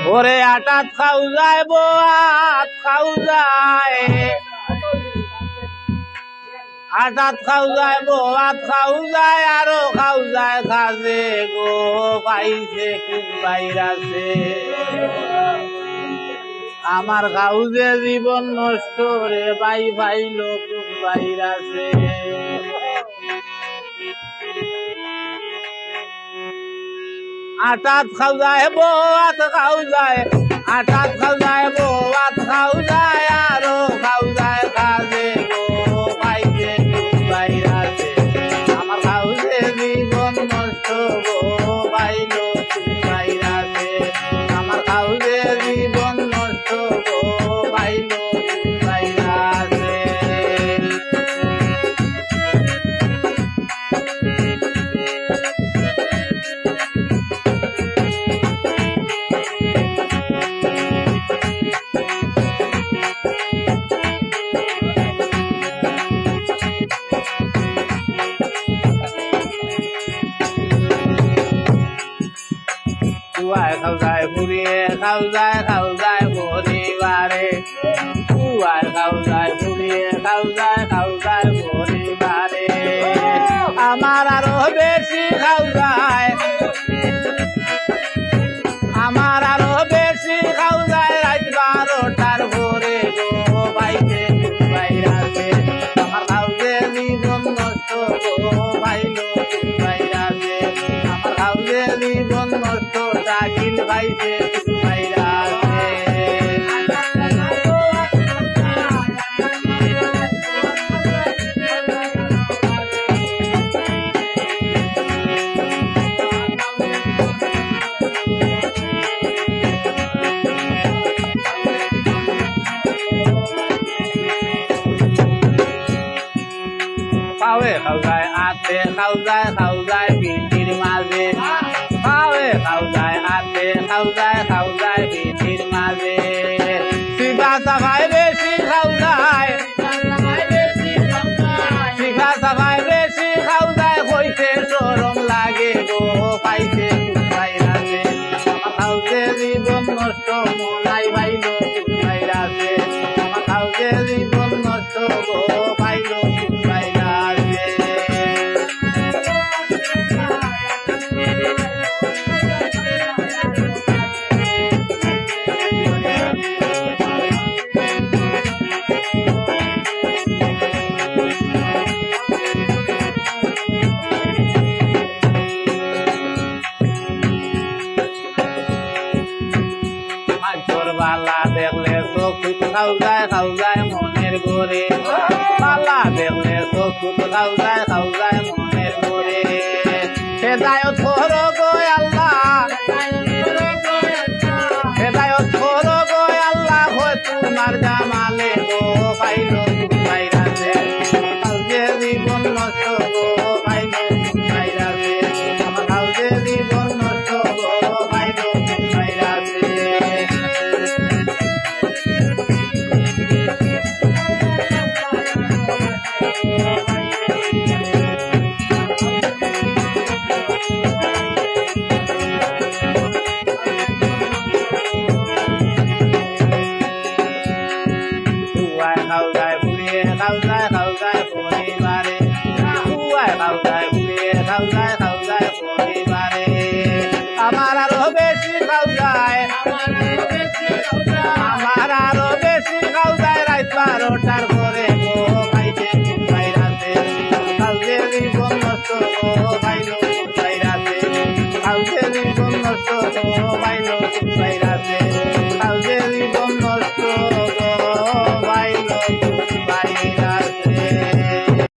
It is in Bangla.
ওরে আটাত খাও যায় বাত খাও যায় আটাত খাও যায় বাত খাও যায় আরো খাও যায় খাজে গো পাইছে খুব বাইরাছে আমার খাউজে জীবন নষ্ট রে বাই ভাইল খুব বাইরাছে আটাত খাও যায় বাত খাও যায় আটাত খাও যায় বাত খাও যায় আরো খাও যায় খাজে গো পাইছে খুব বাইরাছে আমার খাউজে জীবন নষ্ট গো পাইল খুব বাইরাছে আমার খাউজে জীবন নষ্ট গো পাইল খুব বাইরাছে কুয়ায় খাও যায় পুড়িয়ে খাও যায় পরিবারে কুয়ায় খাও যায় পুড়িয়ে খাও যায় পরিবারে আমার আরো বেশি খাও যায় আমার আরো বেশি খাও যায় রাত 12টার ভোরে গো বাইতে বাইরাছে আমার খাউজে জীবন নষ্ট গো ভাইল বাইরাছে আমার খাউজে জীবন নষ্ট শাকিল ভাইছে বাইরাছে পাওয়ে খাও যায় আতে খাও যায় পিঠির মাঝে পাওয়ে খাও যায় আতে খাও যায় পিঠির মাঝে শিখা সাফাই বেশি খাও যায় শিখা সাফাই বেশি খাও যায় হইতে সরম লাগে গো পাইতে বাইরাছে আমার খাউজে জীবন নষ্ট মনাই ভাইল বাইরাছে আমার খাউজে জীবন নষ্ট গো পাইল বাইরাছে বালা দেখলে চকুত খাও যায় মনের ঘরে বালা দেখলে চকুত খাও যায় মনের ঘরে হেদায়ত করো গো আল্লাহ হেদায়ত করো গো আল্লাহ হয় তোমার জামালে গো পাইল বাইরাছে খাউজে জীবন নষ্ট গো পাইল বাইরাছে আমার খাউজে জীবন নষ্ট গো পাইল বাইরাছে খাও যায় পুড়িয়ে খাও যায় পরিবারে কুয়ায় খাও যায় পুড়িয়ে খাও যায় পরিবারে আমার আরো বেশি খাও যায়